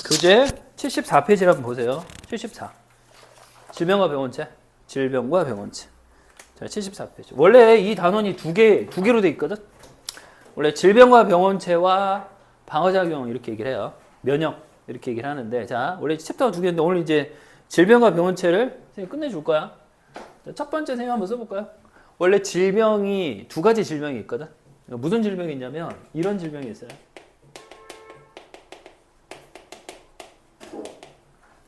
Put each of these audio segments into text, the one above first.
교재 74페이지를 한번 보세요. 74. 질병과 병원체. 질병과 병원체. 자, 74페이지. 원래 이 단원이 두 개로 돼 있거든. 원래 질병과 병원체와 방어작용 이렇게 얘기를 해요. 면역 이렇게 얘기를 하는데, 자, 원래 챕터가 두 개인데 오늘 이제 질병과 병원체를 선생님 끝내줄 거야. 자, 첫 번째 선생님 한번 써볼까요? 원래 질병이 두 가지 질병이 있거든. 무슨 질병이 있냐면 이런 질병이 있어요.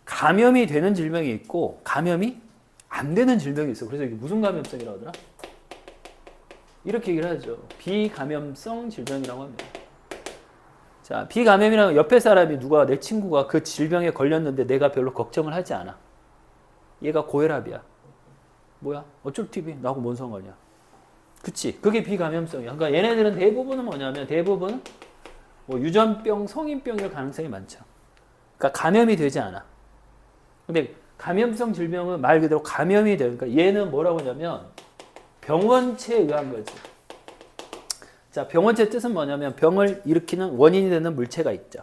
감염이 되는 질병이 있고 감염이 안 되는 질병이 있어. 그래서 이게 무슨 감염성이라고 하더라? 이렇게 얘기를 하죠. 비감염성 질병이라고 합니다. 자, 비감염이라는 옆에 사람이 누가 내 친구가 그 질병에 걸렸는데 내가 별로 걱정을 하지 않아. 얘가 고혈압이야. 뭐야? 어쩔 TV? 나하고 뭔 상관이야? 그치? 그게 비감염성이야. 그러니까 얘네들은 대부분은 뭐냐면 대부분 뭐 유전병, 성인병일 가능성이 많죠. 그러니까 감염이 되지 않아. 근데 감염성 질병은 말 그대로 감염이 돼요. 그러니까 얘는 뭐라고 하냐면 병원체에 의한 거지. 자, 병원체 뜻은 뭐냐면 병을 일으키는 원인이 되는 물체가 있죠.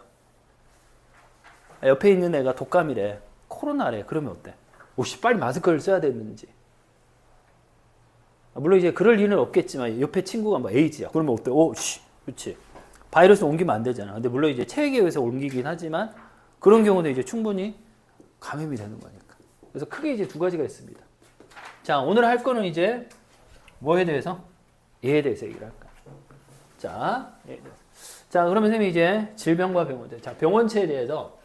옆에 있는 애가 독감이래. 코로나래. 그러면 어때? 오씨, 빨리 마스크를 써야 되는지. 물론 이제 그럴 일은 없겠지만 옆에 친구가 뭐 에이즈야. 그러면 어때? 오씨, 그렇지. 바이러스 옮기면 안 되잖아. 근데 물론 이제 체액에 의해서 옮기긴 하지만 그런 경우는 이제 충분히 감염이 되는 거니까. 그래서 크게 이제 두 가지가 있습니다. 자, 오늘 할 거는 이제 뭐에 대해서? 얘에 대해서 얘기를 할까. 자, 얘에 대해서. 자, 그러면 선생님이 이제 질병과 병원체. 자, 병원체에 대해서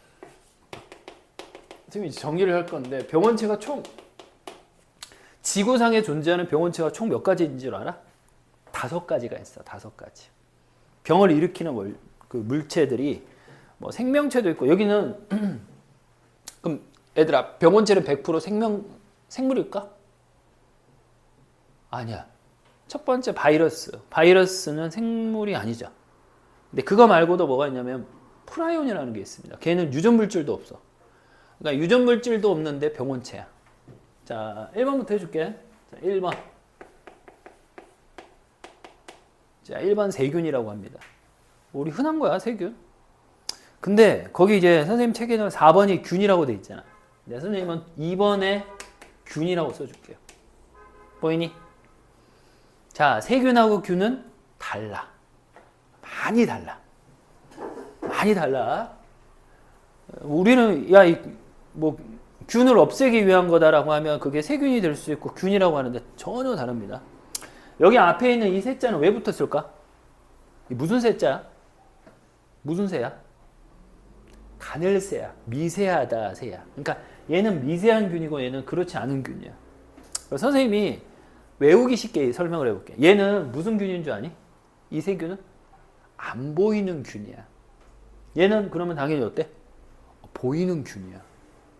선생님이 정리를 할 건데 병원체가 총 지구상에 존재하는 병원체가 총 몇 가지인 줄 알아? 5가지가 있어. 5가지. 병을 일으키는 그 물체들이 뭐 생명체도 있고 여기는 그럼 얘들아 병원체는 100% 생물일까? 아니야. 첫 번째 바이러스. 바이러스는 생물이 아니죠. 근데 그거 말고도 뭐가 있냐면 프라이온이라는 게 있습니다. 걔는 유전물질도 없어. 그러니까 유전물질도 없는데 병원체야. 자, 1번부터 해줄게. 자, 1번. 자, 1번 세균이라고 합니다. 우리 흔한 거야, 세균. 근데 거기 이제 선생님 책에는 4번이 균이라고 돼 있잖아. 네, 선생님은 2번에 균이라고 써줄게요. 보이니? 자, 세균하고 균은 달라. 많이 달라. 많이 달라. 우리는 야, 뭐 균을 없애기 위한 거다라고 하면 그게 세균이 될 수 있고 균이라고 하는데 전혀 다릅니다. 여기 앞에 있는 이 세자는 왜 붙었을까? 무슨 세자야? 무슨 새야? 가늘새야. 미세하다 새야. 그러니까 얘는 미세한 균이고 얘는 그렇지 않은 균이야. 선생님이 외우기 쉽게 설명을 해볼게. 얘는 무슨 균인 줄 아니? 이 세균은 안 보이는 균이야. 얘는 그러면 당연히 어때? 보이는 균이야.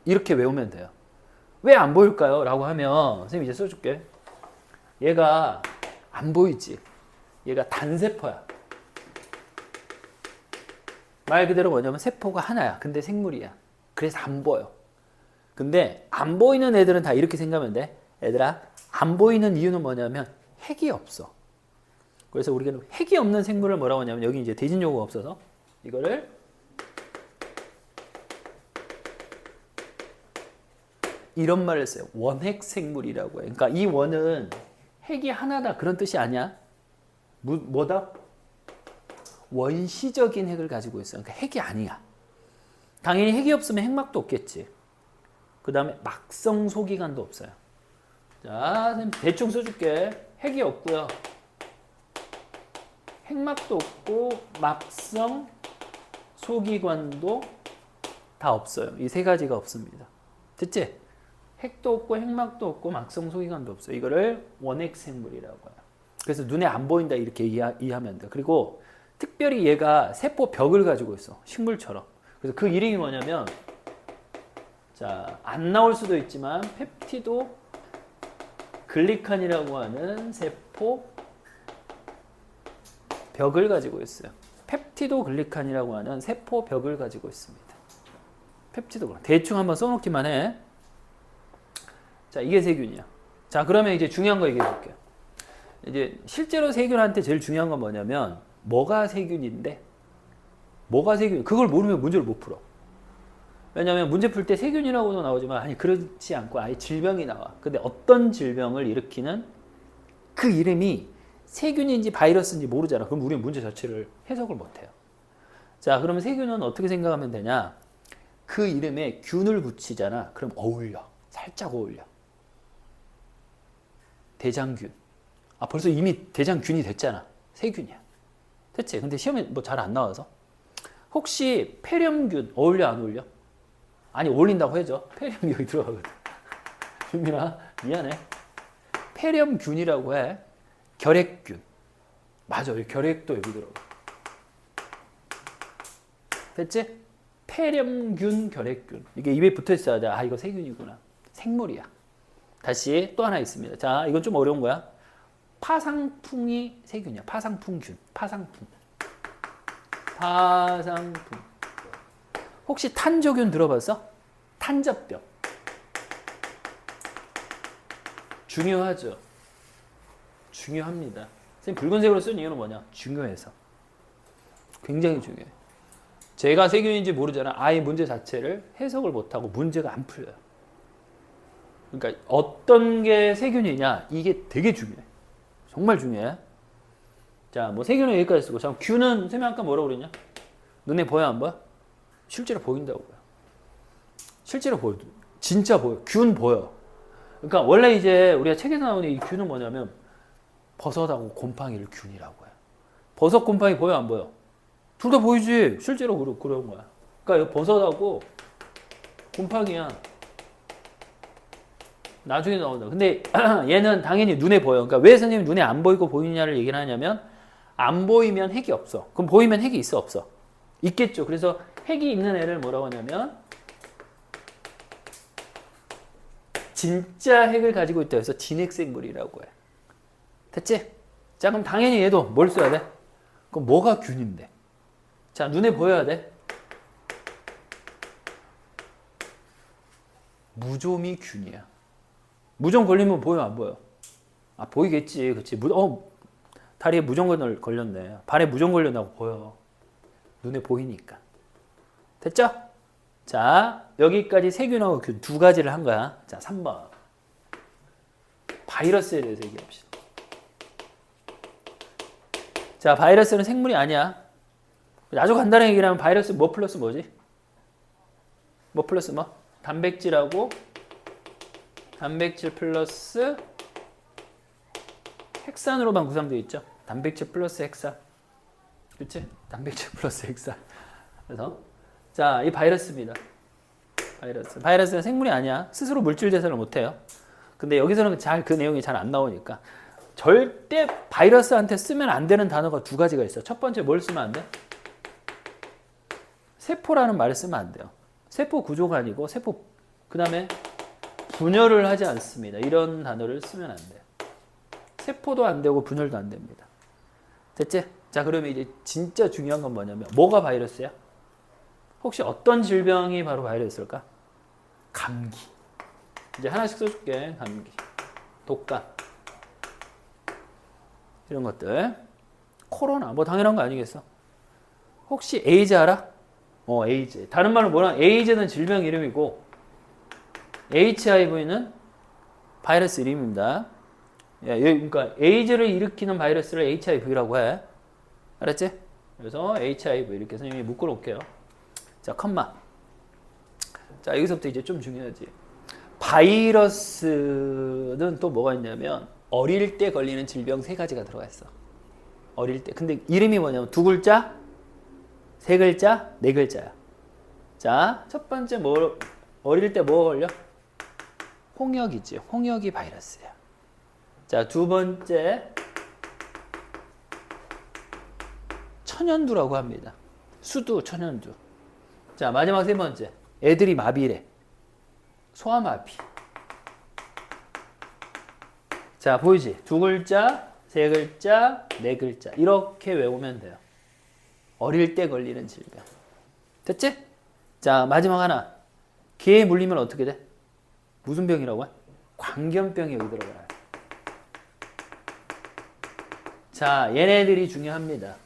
이렇게 외우면 돼요. 왜 안 보일까요? 라고 하면 선생님이 이제 써줄게. 얘가 안 보이지. 얘가 단세포야. 말 그대로 뭐냐면 세포가 하나야. 근데 생물이야. 그래서 안 보여. 근데 안 보이는 애들은 다 이렇게 생각하면 돼. 얘들아, 안 보이는 이유는 뭐냐면 핵이 없어. 그래서 우리가 핵이 없는 생물을 뭐라고 하냐면 여기 이제 대진 요구가 없어서 이거를 이런 말을 써요. 원핵 생물이라고 해. 그러니까 이 원은 핵이 하나다 그런 뜻이 아니야. 뭐다? 원시적인 핵을 가지고 있어. 그러니까 핵이 아니야. 당연히 핵이 없으면 핵막도 없겠지. 그 다음에 막성 소기관도 없어요. 자, 선생님 대충 써줄게. 핵이 없고요. 핵막도 없고 막성 소기관도 다 없어요. 이 세 가지가 없습니다. 됐지? 핵도 없고 핵막도 없고 막성 소기관도 없어요. 이거를 원핵 생물이라고 해요. 그래서 눈에 안 보인다 이렇게 이해하면 돼. 그리고 특별히 얘가 세포 벽을 가지고 있어. 식물처럼. 그래서 그 이름이 뭐냐면 자, 안 나올 수도 있지만 펩티도 글리칸이라고 하는 세포 벽을 가지고 있어요. 펩티도 글리칸이라고 하는 세포 벽을 가지고 있습니다. 펩티도 대충 한번 써놓기만 해. 자, 이게 세균이야. 자, 그러면 이제 중요한 거 얘기해 볼게요. 이제 실제로 세균한테 제일 중요한 건 뭐냐면 뭐가 세균인데 뭐가 세균? 그걸 모르면 문제를 못 풀어. 왜냐하면 문제 풀 때 세균이라고도 나오지만 아니 그렇지 않고 아예 질병이 나와. 근데 어떤 질병을 일으키는 그 이름이 세균인지 바이러스인지 모르잖아. 그럼 우리는 문제 자체를 해석을 못해요. 자, 그러면 세균은 어떻게 생각하면 되냐? 그 이름에 균을 붙이잖아. 그럼 어울려. 살짝 어울려. 대장균. 아, 벌써 이미 대장균이 됐잖아. 세균이야. 됐지? 근데 시험에 뭐 잘 안 나와서. 혹시 폐렴균 어울려 안 어울려? 아니 어울린다고 해줘. 폐렴이 여기 들어가거든. 윤민아 미안해. 폐렴균이라고 해. 결핵균. 맞아. 결핵도 여기 들어가. 됐지? 폐렴균, 결핵균. 이게 입에 붙어 있어야 돼. 아, 이거 세균이구나. 생물이야. 다시 또 하나 있습니다. 자, 이건 좀 어려운 거야. 파상풍이 세균이야. 파상풍균. 파상풍. 파상풍. 혹시 탄저균 들어봤어? 탄저병. 중요하죠. 중요합니다. 선생님 붉은색으로 쓴 이유는 뭐냐? 중요해서. 굉장히 중요해. 제가 세균인지 모르잖아. 아예 문제 자체를 해석을 못하고 문제가 안 풀려요. 그러니까 어떤 게 세균이냐 이게 되게 중요해. 정말 중요해. 자, 뭐 세균은 여기까지 쓰고 자, 균은 선생님 아까 뭐라고 그랬냐? 눈에 보여 안 보여? 실제로 보인다고요. 실제로 보여. 진짜 보여. 균 보여. 그러니까 원래 이제 우리가 책에서 나오는 이 균은 뭐냐면 버섯하고 곰팡이를 균이라고 해요. 버섯 곰팡이 보여 안 보여? 둘 다 보이지. 실제로 그런 거야. 그러니까 버섯하고 곰팡이야. 나중에 나온다. 근데 얘는 당연히 눈에 보여. 그러니까 왜 선생님이 눈에 안 보이고 보이냐를 얘기를 하냐면 안 보이면 핵이 없어. 그럼 보이면 핵이 있어 없어? 있겠죠. 그래서 핵이 있는 애를 뭐라고 하냐면 진짜 핵을 가지고 있다 해서 진핵생물이라고 해. 됐지? 자, 그럼 당연히 얘도 뭘 써야 돼? 그럼 뭐가 균인데? 자, 눈에 보여야 돼. 무좀이 균이야. 무좀 걸리면 보여 안 보여? 아, 보이겠지. 그치? 다리에 무좀 걸렸네. 발에 무좀 걸렸다고 보여. 눈에 보이니까. 됐죠? 자, 여기까지 세균하고 균 두 가지를 한 거야. 자, 3번. 바이러스에 대해서 얘기합시다. 자, 바이러스는 생물이 아니야. 아주 간단하게 얘기하면 바이러스 뭐 플러스 뭐지? 뭐 플러스 뭐? 단백질하고 단백질 플러스 핵산으로만 구성되어 있죠. 단백질 플러스 핵산. 그치? 단백질 플러스 핵산. 그래서 자, 이 바이러스입니다. 바이러스는 생물이 아니야. 스스로 물질 대사를 못해요. 근데 여기서는 그 내용이 잘 안 나오니까 절대 바이러스한테 쓰면 안 되는 단어가 두 가지가 있어. 첫 번째 뭘 쓰면 안 돼? 세포라는 말을 쓰면 안 돼요. 세포 구조가 아니고 그 다음에 분열을 하지 않습니다. 이런 단어를 쓰면 안 돼요. 세포도 안 되고 분열도 안 됩니다. 됐지? 자, 그러면 이제 진짜 중요한 건 뭐냐면 뭐가 바이러스야? 혹시 어떤 질병이 바로 바이러스일까? 감기. 이제 하나씩 써줄게. 감기, 독감 이런 것들. 코로나 뭐 당연한 거 아니겠어? 혹시 에이즈 알아? 에이즈. 다른 말로 뭐라? 에이즈는 질병 이름이고 HIV는 바이러스 이름입니다. 그러니까 에이즈를 일으키는 바이러스를 HIV라고 해. 알았지? 그래서 HIV 이렇게 선생님이 묶어놓을게요. 자, 컴마. 자, 여기서부터 이제 좀 중요하지. 바이러스는 또 뭐가 있냐면 어릴 때 걸리는 질병 3가지가 들어가 있어. 어릴 때. 근데 이름이 뭐냐면 2글자, 3글자, 4글자야. 자, 첫 번째 어릴 때 뭐 걸려? 홍역이지. 홍역이 바이러스야. 자, 두 번째 천연두라고 합니다. 수두, 천연두. 자, 마지막 3번째. 애들이 마비래. 소아마비. 자, 보이지? 2글자, 3글자, 4글자. 이렇게 외우면 돼요. 어릴 때 걸리는 질병. 됐지? 자, 마지막 하나. 개에 물리면 어떻게 돼? 무슨 병이라고 해? 광견병이 여기 들어가요. 자, 얘네들이 중요합니다.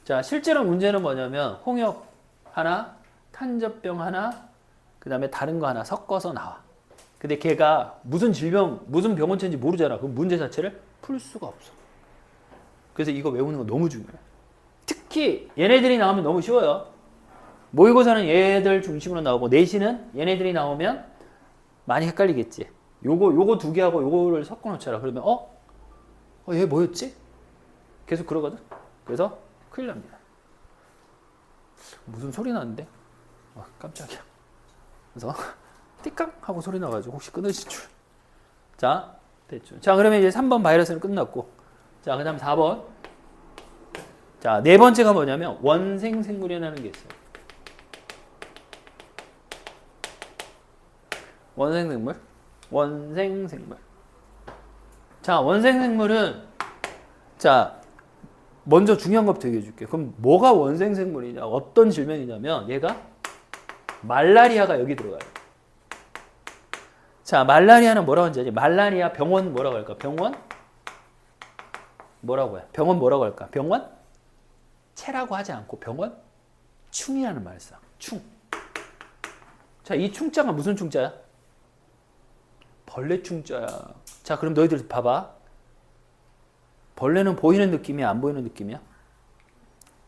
자, 실제로 문제는 뭐냐면 홍역 하나, 탄저병 하나, 그 다음에 다른 거 하나 섞어서 나와. 근데 걔가 무슨 질병, 무슨 병원체인지 모르잖아. 그럼 문제 자체를 풀 수가 없어. 그래서 이거 외우는 거 너무 중요해. 특히 얘네들이 나오면 너무 쉬워요. 모의고사는 얘들 중심으로 나오고 내신은 얘네들이 나오면 많이 헷갈리겠지. 요거 두 개하고 요거를 섞어 놓자라. 그러면 얘 뭐였지? 계속 그러거든. 그래서 큰일 납니다. 무슨 소리 나는데? 깜짝이야. 그래서 띠깍 하고 소리 나가지고 혹시 끊으실 줄. 자, 됐죠. 자, 그러면 이제 3번 바이러스는 끝났고. 자, 그 다음 4번. 자, 네 번째가 뭐냐면 원생생물이라는 게 있어요. 원생생물. 자, 원생생물은 자, 먼저 중요한 것부터 얘기해 줄게. 그럼 뭐가 원생생물이냐? 어떤 질병이냐면 얘가 말라리아가 여기 들어가요. 자, 말라리아는 뭐라고 하는지 알지? 말라리아 병원 뭐라고 할까? 병원? 뭐라고 해? 병원 뭐라고 할까? 병원? 체라고 하지 않고 병원? 충이라는 말을 써. 충. 자, 이 충자가 무슨 충자야? 벌레 충자야. 자, 그럼 너희들 봐봐. 벌레는 보이는 느낌이야? 안 보이는 느낌이야?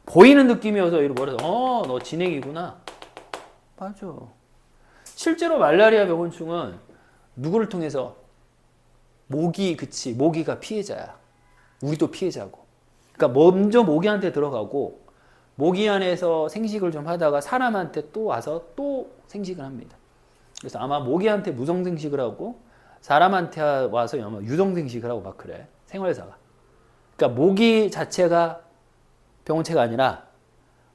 보이는 느낌이어서 이렇게 뭐래서 너 진행이구나. 맞아. 실제로 말라리아 병원충은 누구를 통해서? 모기, 그치. 모기가 피해자야. 우리도 피해자고. 그러니까 먼저 모기한테 들어가고 모기 안에서 생식을 좀 하다가 사람한테 또 와서 또 생식을 합니다. 그래서 아마 모기한테 무성생식을 하고 사람한테 와서 아마 유성생식을 하고 막 그래. 생활사가. 그러니까 모기 자체가 병원체가 아니라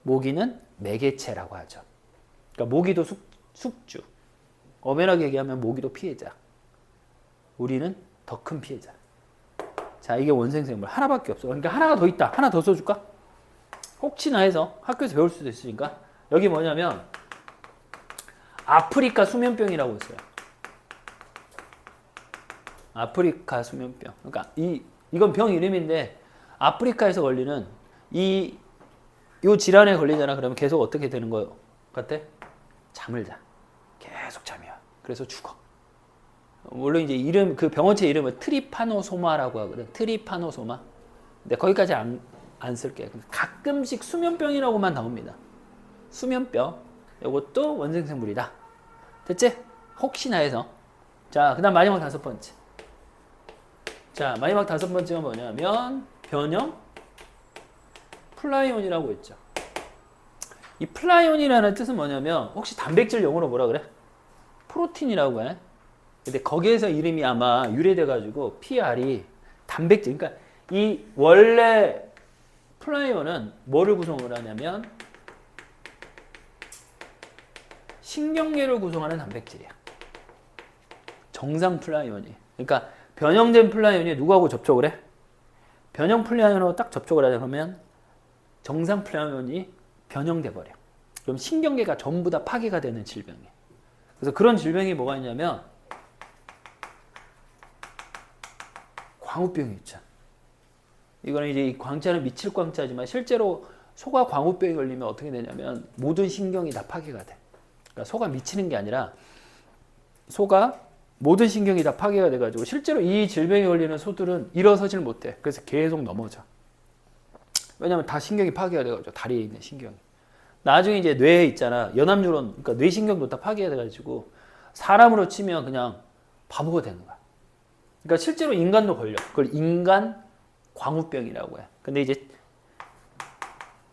모기는 매개체라고 하죠. 그러니까 모기도 숙주. 엄연하게 얘기하면 모기도 피해자. 우리는 더 큰 피해자. 자, 이게 원생생물 하나밖에 없어. 그러니까 하나가 더 있다. 하나 더 써줄까? 혹시나 해서 학교에서 배울 수도 있으니까 여기 뭐냐면 아프리카 수면병이라고 있어요. 아프리카 수면병. 그러니까 이건 병 이름인데 아프리카에서 걸리는 요 질환에 걸리잖아. 그러면 계속 어떻게 되는 거 같아? 잠을 자. 계속 잠이 와. 그래서 죽어. 물론 이제 그 병원체 이름은 트리파노소마라고 하거든. 트리파노소마. 근데 거기까지 안 쓸게. 가끔씩 수면병이라고만 나옵니다. 수면병. 이것도 원생생물이다. 됐지? 혹시나 해서. 자, 그 다음 마지막 5번째. 자, 마지막 5번째가 뭐냐면 변형 플라이온이라고 했죠. 이 플라이온이라는 뜻은 뭐냐면 혹시 단백질 영어로 뭐라 그래? 프로틴이라고 해. 근데 거기에서 이름이 아마 유래돼가지고 PR이 단백질. 그러니까 이 원래 플라이온은 뭐를 구성을 하냐면 신경계를 구성하는 단백질이야. 정상 플라이온이. 그러니까 변형된 플라이온이 누구하고 접촉을 해? 변형 플라이온하고 딱 접촉을 하자 그러면 정상 플라이온이 변형돼 버려. 그럼 신경계가 전부 다 파괴가 되는 질병이에요. 그래서 그런 질병이 뭐가 있냐면 광우병이 있죠. 이거는 이제 이 광자는 미칠 광자지만 실제로 소가 광우병에 걸리면 어떻게 되냐면 모든 신경이 다 파괴가 돼. 그러니까 소가 미치는 게 아니라 소가 모든 신경이 다 파괴가 돼가지고 실제로 이 질병에 걸리는 소들은 일어서질 못해. 그래서 계속 넘어져. 왜냐면 다 신경이 파괴가 돼가지고 다리에 있는 신경이. 나중에 이제 뇌에 있잖아. 연합뉴런, 그러니까 뇌신경도 다 파괴가 돼가지고 사람으로 치면 그냥 바보가 되는 거야. 그러니까 실제로 인간도 걸려. 그걸 인간 광우병이라고 해. 근데 이제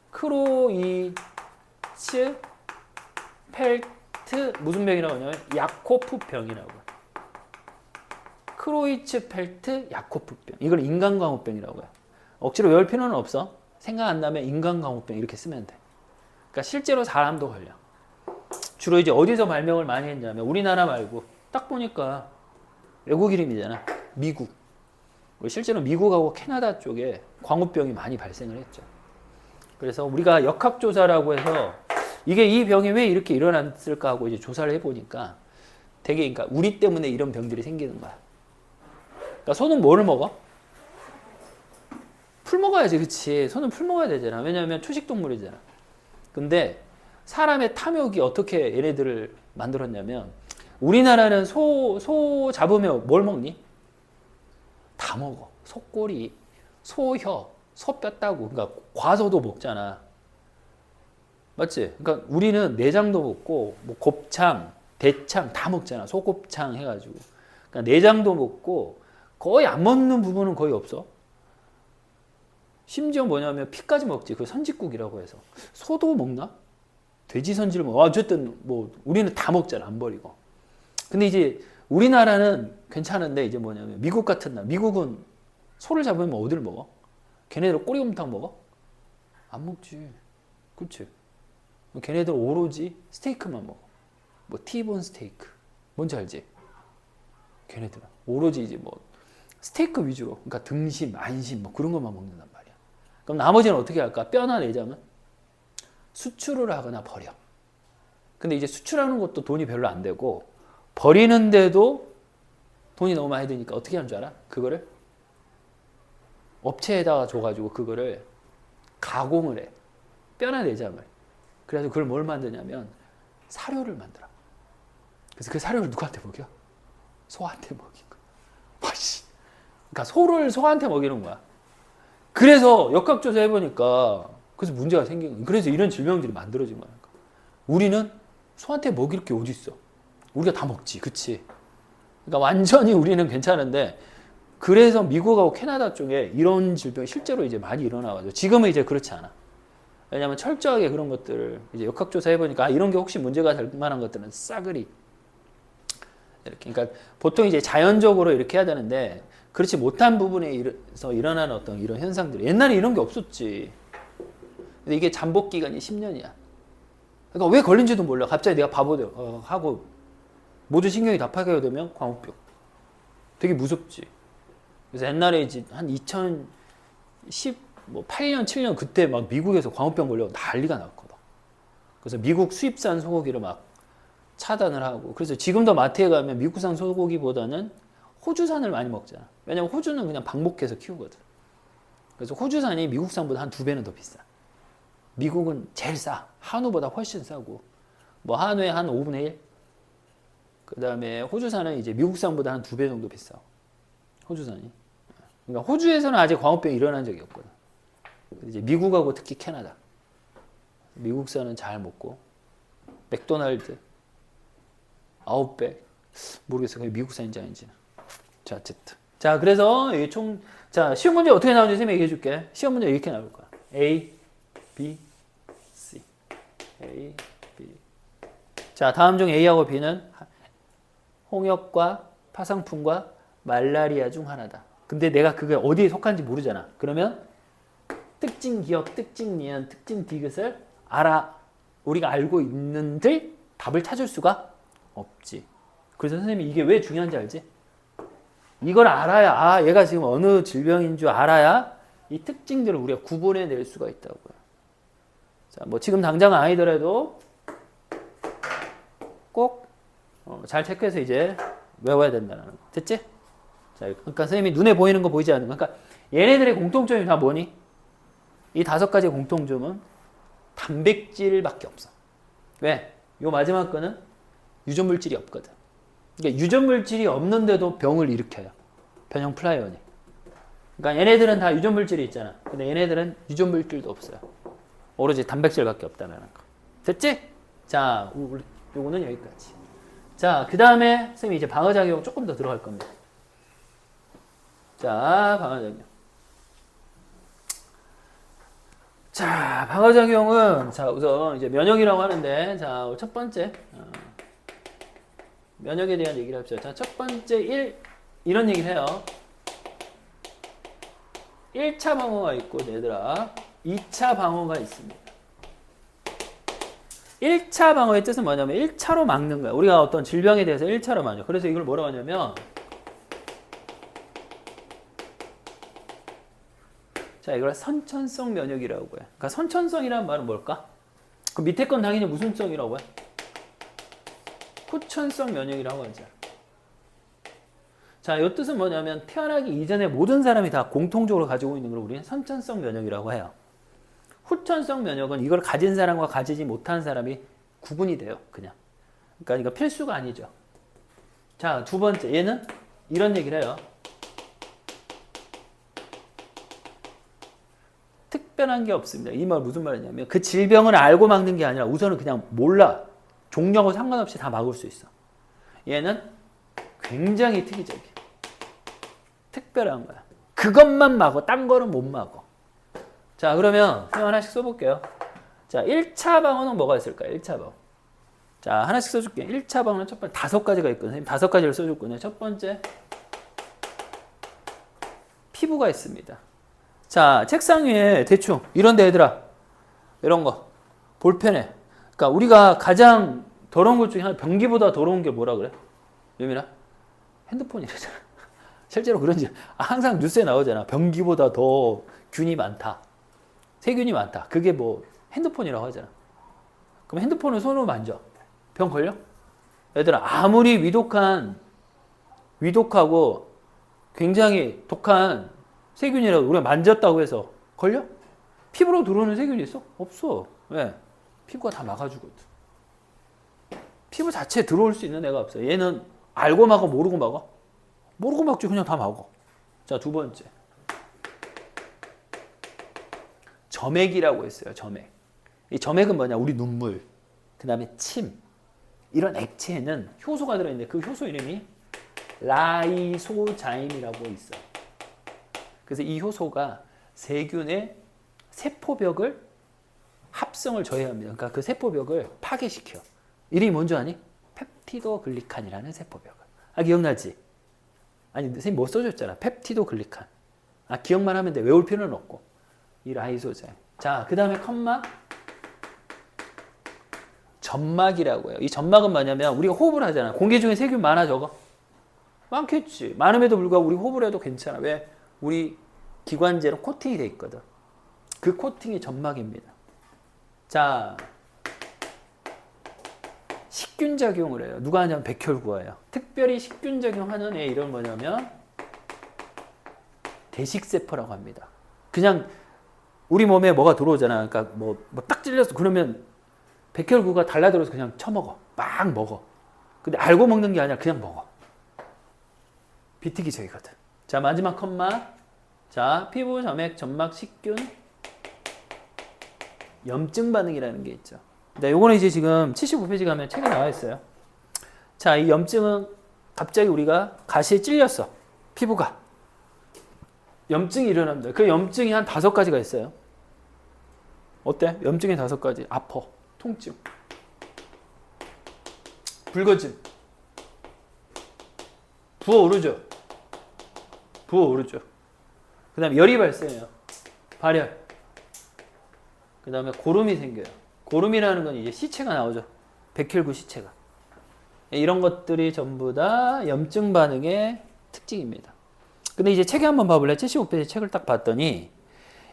크로이츠 펠트 무슨 병이라고 하냐면 야코프 병이라고 해. 크로이츠 펠트 야코프병. 이걸 인간광우병이라고 해. 억지로 외울 필요는 없어. 생각 안 나면 인간광우병 이렇게 쓰면 돼. 그러니까 실제로 사람도 걸려. 주로 이제 어디서 발명을 많이 했냐면 우리나라 말고 딱 보니까 외국 이름이잖아. 미국. 실제로 미국하고 캐나다 쪽에 광우병이 많이 발생을 했죠. 그래서 우리가 역학조사라고 해서 이게 이 병이 왜 이렇게 일어났을까 하고 이제 조사를 해보니까 되게 그러니까 우리 때문에 이런 병들이 생기는 거야. 그러니까 소는 뭐를 먹어? 풀 먹어야지, 그치? 소는 풀 먹어야 되잖아. 왜냐하면 초식동물이잖아. 근데 사람의 탐욕이 어떻게 얘네들을 만들었냐면 우리나라는 소 잡으면 뭘 먹니? 다 먹어. 소꼬리, 소혀, 소뼈 따고. 그러니까 과소도 먹잖아. 맞지? 그러니까 우리는 내장도 먹고 뭐 곱창, 대창 다 먹잖아. 소곱창 해가지고. 그러니까 내장도 먹고 거의 안 먹는 부분은 거의 없어. 심지어 뭐냐면 피까지 먹지. 그 선짓국이라고 해서. 소도 먹나? 돼지 선지를 먹어. 어쨌든 뭐 우리는 다 먹잖아. 안 버리고. 근데 이제 우리나라는 괜찮은데 이제 뭐냐면 미국 같은 나라. 미국은 소를 잡으면 어디를 먹어? 걔네들 꼬리곰탕 먹어? 안 먹지. 그렇지? 걔네들 오로지 스테이크만 먹어. 뭐 티본 스테이크. 뭔지 알지? 걔네들은 오로지 이제 뭐 스테이크 위주로. 그러니까 등심, 안심 뭐 그런 것만 먹는단 말이야. 그럼 나머지는 어떻게 할까? 뼈나 내장은 수출을 하거나 버려. 근데 이제 수출하는 것도 돈이 별로 안 되고 버리는데도 돈이 너무 많이 드니까 어떻게 하는 줄 알아? 그거를 업체에다가 줘가지고 그거를 가공을 해. 뼈나 내장을. 그래서 그걸 뭘 만드냐면 사료를 만들어. 그래서 그 사료를 누구한테 먹여? 소한테 먹인 거야. 와씨. 그러니까 소를 소한테 먹이는 거야. 그래서 역학조사 해보니까 그래서 문제가 생긴 거야. 그래서 이런 질병들이 만들어진 거야. 우리는 소한테 먹일 게 어디 있어? 우리가 다 먹지, 그치? 그러니까 완전히 우리는 괜찮은데 그래서 미국하고 캐나다 쪽에 이런 질병이 실제로 이제 많이 일어나가지고 지금은 이제 그렇지 않아. 왜냐하면 철저하게 그런 것들을 이제 역학조사 해보니까 이런 게 혹시 문제가 될 만한 것들은 싸그리 이렇게. 그러니까 보통 이제 자연적으로 이렇게 해야 되는데 그렇지 못한 부분에서 일어나는 어떤 이런 현상들. 옛날에 이런 게 없었지. 근데 이게 잠복 기간이 10년이야. 그러니까 왜 걸린지도 몰라. 갑자기 내가 바보 하고 모두 신경이 다 파괴되면 광우병. 되게 무섭지. 그래서 옛날에 이제 한 2010 뭐 8년, 7년 그때 막 미국에서 광우병 걸려 난리가 났거든. 그래서 미국 수입산 소고기를 막 차단을 하고. 그래서 지금도 마트에 가면 미국산 소고기보다는 호주산을 많이 먹잖아. 왜냐면 호주는 그냥 방목해서 키우거든. 그래서 호주산이 미국산보다 한 2배는 더 비싸. 미국은 제일 싸. 한우보다 훨씬 싸고. 뭐 한우의 한 5분의 1? 그 다음에 호주산은 이제 미국산보다 한 2배 정도 비싸. 호주산이. 그러니까 호주에서는 아직 광우병이 일어난 적이 없거든. 이제 미국하고 특히 캐나다. 미국산은 잘 먹고. 맥도날드. 아웃백. 모르겠어. 그게 미국산인지 아닌지는. 자, 어쨌든. 자, 그래서 이게 자, 시험 문제 어떻게 나오는지 선생님이 얘기해 줄게. 시험 문제 이렇게 나올 거야. A, B, C. A, B. 자, 다음 중 A하고 B는 홍역과 파상풍과 말라리아 중 하나다. 근데 내가 그게 어디에 속한지 모르잖아. 그러면 특징 기억, 특징 니은, 특징 디귿을 우리가 알고 있는들 답을 찾을 수가 없지. 그래서 선생님이 이게 왜 중요한지 알지? 이걸 알아야 얘가 지금 어느 질병인 줄 알아야 이 특징들을 우리가 구분해낼 수가 있다고요. 자, 뭐 지금 당장은 아니더라도 꼭 잘 체크해서 이제 외워야 된다는 거. 됐지? 자, 그러니까 선생님이 눈에 보이는 거 보이지 않는 거. 그러니까 얘네들의 공통점이 다 뭐니? 이 5가지의 공통점은 단백질밖에 없어. 왜? 요 마지막 거는 유전물질이 없거든. 그러니까 유전물질이 없는데도 병을 일으켜요. 변형 플라이온이. 그러니까 얘네들은 다 유전물질이 있잖아. 근데 얘네들은 유전물질도 없어요. 오로지 단백질밖에 없다는 거. 됐지? 자, 요거는 여기까지. 자, 그 다음에 선생님이 이제 방어작용 조금 더 들어갈 겁니다. 자, 방어작용. 자, 방어작용은 자, 우선 이제 면역이라고 하는데 자, 첫 번째 면역에 대한 얘기를 합시다. 자, 첫 번째 이런 얘기를 해요. 1차 방어가 있고 얘들아 2차 방어가 있습니다. 1차 방어의 뜻은 뭐냐면 1차로 막는 거야. 우리가 어떤 질병에 대해서 1차로 막아요. 그래서 이걸 뭐라고 하냐면 자, 이걸 선천성 면역이라고 해. 그러니까 선천성이라는 말은 뭘까? 그 밑에 건 당연히 무슨 성이라고 해? 후천성 면역이라고 하죠. 자, 이 뜻은 뭐냐면 태어나기 이전에 모든 사람이 다 공통적으로 가지고 있는 걸 우리는 선천성 면역이라고 해요. 후천성 면역은 이걸 가진 사람과 가지지 못한 사람이 구분이 돼요. 그냥. 그러니까 이거 필수가 아니죠. 자, 두 번째. 얘는 이런 얘기를 해요. 특별한 게 없습니다. 이 말 무슨 말이냐면 그 질병을 알고 막는 게 아니라 우선은 그냥 몰라. 종류하고 상관없이 다 막을 수 있어. 얘는 굉장히 특이적이야. 특별한 거야. 그것만 막어. 딴 거는 못 막어. 자, 그러면 하나씩 써볼게요. 자, 1차 방어는 뭐가 있을까요? 1차 방어. 자, 하나씩 써줄게요. 1차 방어는 첫 번째 5가지가 있거든요. 선생님 5가지를 써줬거든요. 첫 번째, 피부가 있습니다. 자, 책상 위에 대충 이런 데 얘들아, 이런 거 볼펜에, 그러니까 우리가 가장 더러운 것 중에 하나, 변기보다 더러운 게 뭐라 그래? 유민아? 핸드폰이래잖아. 실제로 그런지 항상 뉴스에 나오잖아. 변기보다 더 균이 많다. 세균이 많다. 그게 뭐 핸드폰이라고 하잖아. 그럼 핸드폰을 손으로 만져. 병 걸려? 얘들아, 아무리 위독하고 굉장히 독한 세균이라도 우리가 만졌다고 해서 걸려? 피부로 들어오는 세균이 있어? 없어. 왜? 피부가 다 막아주거든. 피부 자체에 들어올 수 있는 애가 없어. 얘는 알고 막어, 모르고 막어? 모르고 막지. 그냥 다 막어. 자, 두 번째. 점액이라고 했어요. 점액. 이 점액은 뭐냐? 우리 눈물, 그 다음에 침, 이런 액체에는 효소가 들어있는데 그 효소 이름이 라이소자임이라고 있어. 그래서 이 효소가 세균의 세포벽을 합성을 저해합니다. 그러니까 그 세포벽을 파괴시켜. 이름이 뭔지 아니? 펩티도글리칸이라는 세포벽을. 아, 기억나지? 아니, 선생님 뭐 써줬잖아. 펩티도글리칸. 아, 기억만 하면 돼. 외울 필요는 없고. 이 라이소자임. 자, 그 다음에 컵막. 점막이라고 해요. 이 점막은 뭐냐면 우리가 호흡을 하잖아. 공기 중에 세균 많아, 적어? 많겠지. 많음에도 불구하고 우리 호흡을 해도 괜찮아. 왜? 우리 기관지에는 코팅이 돼 있거든. 그 코팅이 점막입니다. 자, 식균 작용을 해요. 누가 하냐면 백혈구예요. 특별히 식균 작용하는 애 이름 뭐냐면 대식세포라고 합니다. 그냥 우리 몸에 뭐가 들어오잖아. 그러니까 뭐 딱 찔렸어. 그러면 백혈구가 달라들어서 그냥 쳐먹어. 막 먹어. 근데 알고 먹는 게 아니라 그냥 먹어. 비특이적이거든. 자, 마지막 컴마. 자, 피부, 점액, 점막, 식균, 염증 반응이라는 게 있죠. 네, 요거는 이제 지금 75페이지 가면 책에 나와 있어요. 자, 이 염증은 갑자기 우리가 가시에 찔렸어. 피부가. 염증이 일어납니다. 그 염증이 한 5가지가 있어요. 어때? 염증이 5가지. 아파. 통증. 붉어짐. 부어오르죠. 부어오르죠. 그 다음에 열이 발생해요. 발열. 그 다음에 고름이 생겨요. 고름이라는 건 이제 시체가 나오죠. 백혈구 시체가. 이런 것들이 전부 다 염증 반응의 특징입니다. 근데 이제 책에 한번 봐볼래? 75페이지 책을 딱 봤더니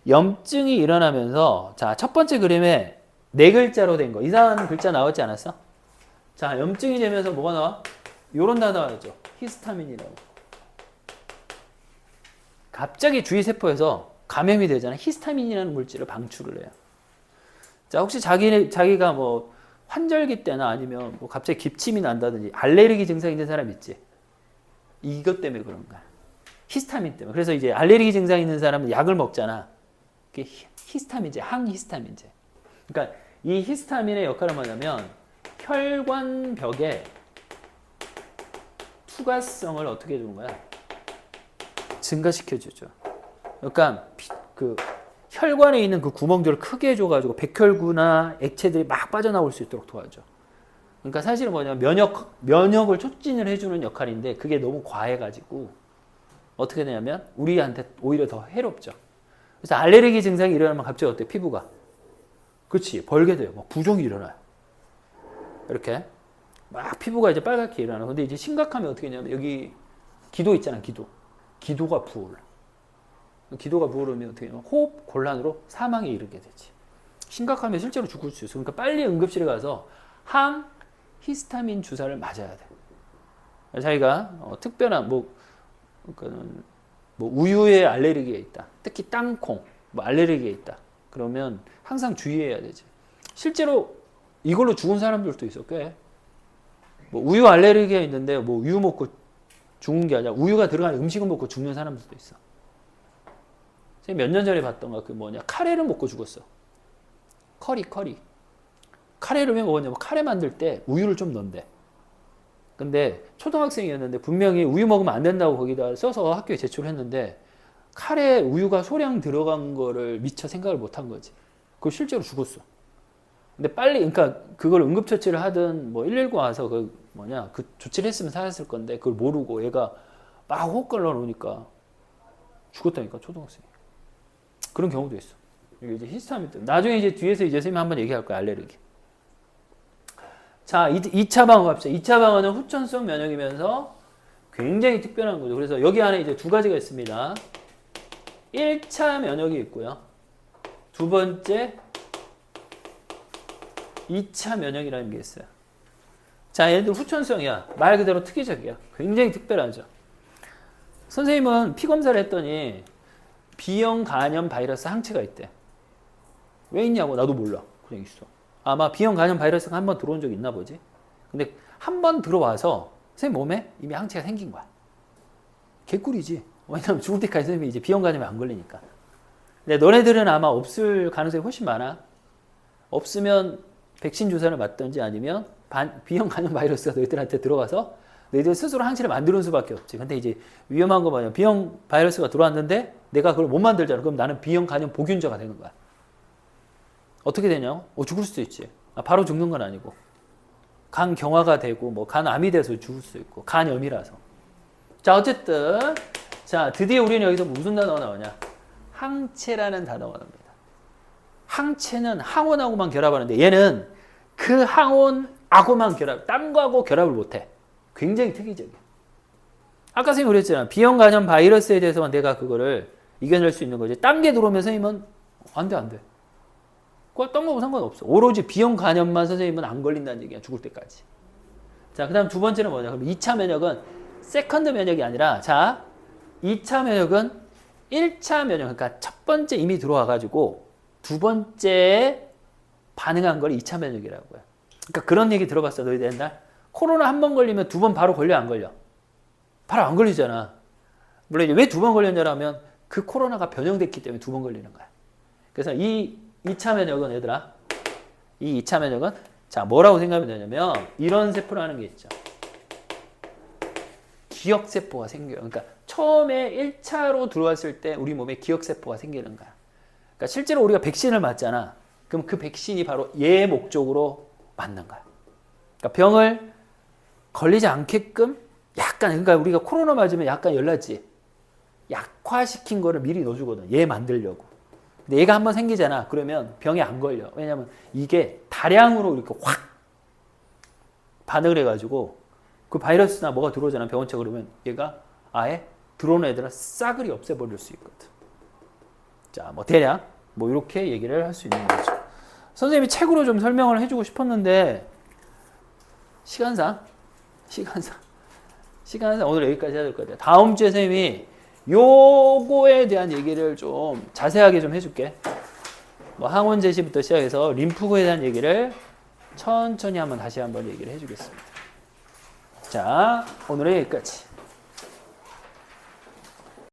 염증이 일어나면서, 자, 첫 번째 그림에 4글자로 된 거. 이상한 글자 나왔지 않았어? 자, 염증이 되면서 뭐가 나와? 요런 단어 나와야죠. 히스타민이라고. 갑자기 주위세포에서 감염이 되잖아. 히스타민이라는 물질을 방출을 해요. 자, 혹시 자기가 뭐 환절기 때나 아니면 뭐 갑자기 기침이 난다든지 알레르기 증상 있는 사람 있지? 이것 때문에 그런 거야. 히스타민 때문에. 그래서 이제 알레르기 증상 있는 사람은 약을 먹잖아. 그게 히스타민제, 항히스타민제. 그러니까 이 히스타민의 역할은 뭐냐면 혈관벽에 투과성을 어떻게 해주는 거야? 증가시켜주죠. 그러니까 그 혈관에 있는 그 구멍들을 크게 해줘가지고 백혈구나 액체들이 막 빠져나올 수 있도록 도와줘. 그러니까 사실은 뭐냐면 면역을 촉진을 해주는 역할인데 그게 너무 과해가지고 어떻게 되냐면 우리한테 오히려 더 해롭죠. 그래서 알레르기 증상이 일어나면 갑자기 어때? 피부가. 그렇지. 벌게 돼요. 막 부종이 일어나요. 이렇게. 막 피부가 이제 빨갛게 일어나요. 근데 이제 심각하면 어떻게 되냐면 여기 기도 있잖아. 기도가 부어올라. 기도가 부어오르면 어떻게 되냐면 호흡 곤란으로 사망에 이르게 되지. 심각하면 실제로 죽을 수 있어. 그러니까 빨리 응급실에 가서 항히스타민 주사를 맞아야 돼. 자기가 특별한 뭐 우유에 알레르기가 있다. 특히 땅콩 뭐 알레르기가 있다. 그러면 항상 주의해야 되지. 실제로 이걸로 죽은 사람들도 있어, 꽤. 뭐 우유 알레르기가 있는데 뭐 우유 먹고 죽은 게 아니라 우유가 들어간 음식을 먹고 죽는 사람들도 있어. 몇 년 전에 봤던가 그 뭐냐 카레를 먹고 죽었어. 커리. 카레를 왜 먹었냐면 카레 만들 때 우유를 좀 넣는데. 근데 초등학생이었는데 분명히 우유 먹으면 안 된다고 거기다 써서 학교에 제출했는데 카레에 우유가 소량 들어간 거를 미처 생각을 못 한 거지. 그걸 실제로 죽었어. 근데 빨리 그러니까 그걸 응급처치를 하든 뭐 119 와서 그 뭐냐 그 조치를 했으면 살았을 건데 그걸 모르고 얘가 막 호흡 걸러 놓으니까 죽었다니까 초등학생이. 그런 경우도 있어. 이게 이제 히스타민. 나중에 이제 뒤에서 이제 선생님 한번 얘기할 거야 알레르기. 자, 2차 방어 갑시다. 2차 방어는 후천성 면역이면서 굉장히 특별한 거죠. 그래서 여기 안에 이제 두 가지가 있습니다. 1차 면역이 있고요. 두 번째 2차 면역이라는 게 있어요. 자, 얘들 후천성이야. 말 그대로 특이적이야. 굉장히 특별하죠. 선생님은 피 검사를 했더니 B형 간염 바이러스 항체가 있대. 왜 있냐고 나도 몰라. 그냥 있어. 아마 B형 간염 바이러스가 한 번 들어온 적이 있나 보지. 근데 한 번 들어와서 선생님 몸에 이미 항체가 생긴 거야. 개꿀이지. 왜냐면 죽을 때까지 선생님이 이제 B형 간염에 안 걸리니까. 근데 너네들은 아마 없을 가능성이 훨씬 많아. 없으면 백신 주사를 맞든지 아니면 B형 간염 바이러스가 너희들한테 들어가서 너희들 스스로 항체를 만드는 수밖에 없지. 근데 이제 위험한 거 뭐냐. B형 바이러스가 들어왔는데 내가 그걸 못 만들잖아. 그럼 나는 B형 간염 복균자가 되는 거야. 어떻게 되냐? 죽을 수도 있지. 바로 죽는 건 아니고. 간 경화가 되고, 뭐, 간암이 돼서 죽을 수도 있고, 간염이라서. 자, 어쨌든. 자, 드디어 우리는 여기서 무슨 단어가 나오냐? 항체라는 단어가 나옵니다. 항체는 항원하고만 결합하는데, 얘는 그 항원하고만 딴 거하고 결합을 못 해. 굉장히 특이적이야. 아까 선생님이 그랬잖아. B형 간염 바이러스에 대해서만 내가 그거를 이겨낼 수 있는 거지. 딴 게 들어오면 선생님은 안 돼. 그거 딴 거하고 상관없어. 오로지 B형 간염만 선생님은 안 걸린다는 얘기야. 죽을 때까지. 자, 그 다음 두 번째는 뭐냐. 그럼 2차 면역은 세컨드 면역이 아니라 자, 2차 면역은 1차 면역. 그러니까 첫 번째 이미 들어와가지고 두 번째 반응한 걸 2차 면역이라고요. 그러니까 그런 얘기 들어봤어. 너희들 옛날? 코로나 한 번 걸리면 두 번 바로 걸려 안 걸려? 바로 안 걸리잖아. 물론 왜 두 번 걸렸냐면 그 코로나가 변형됐기 때문에 두 번 걸리는 거야. 그래서 이 2차 면역은 얘들아, 이 2차 면역은 자 뭐라고 생각하면 되냐면 이런 세포라는 게 있죠. 기억세포가 생겨요. 그러니까 처음에 1차로 들어왔을 때 우리 몸에 기억세포가 생기는 거야. 그러니까 실제로 우리가 백신을 맞잖아. 그럼 그 백신이 바로 얘 목적으로 맞는 거야. 그러니까 병을 걸리지 않게끔 약간, 그러니까 우리가 코로나 맞으면 약간 열나지. 약화시킨 거를 미리 넣어주거든. 얘 만들려고. 근데 얘가 한번 생기잖아. 그러면 병에 안 걸려. 왜냐면 이게 다량으로 이렇게 확 반응을 해가지고 그 바이러스나 뭐가 들어오잖아. 병원체 그러면 얘가 아예 들어오는 애들은 싸그리 없애버릴 수 있거든. 자, 뭐 대략 뭐 이렇게 얘기를 할 수 있는 거죠. 선생님이 책으로 좀 설명을 해주고 싶었는데 시간상 오늘 여기까지 해야 될 것 같아요. 다음 주에 선생님이 요거에 대한 얘기를 좀 자세하게 좀 해줄게. 뭐 항원 제시부터 시작해서 림프구에 대한 얘기를 천천히 다시 한번 얘기를 해주겠습니다. 자, 오늘은 여기까지.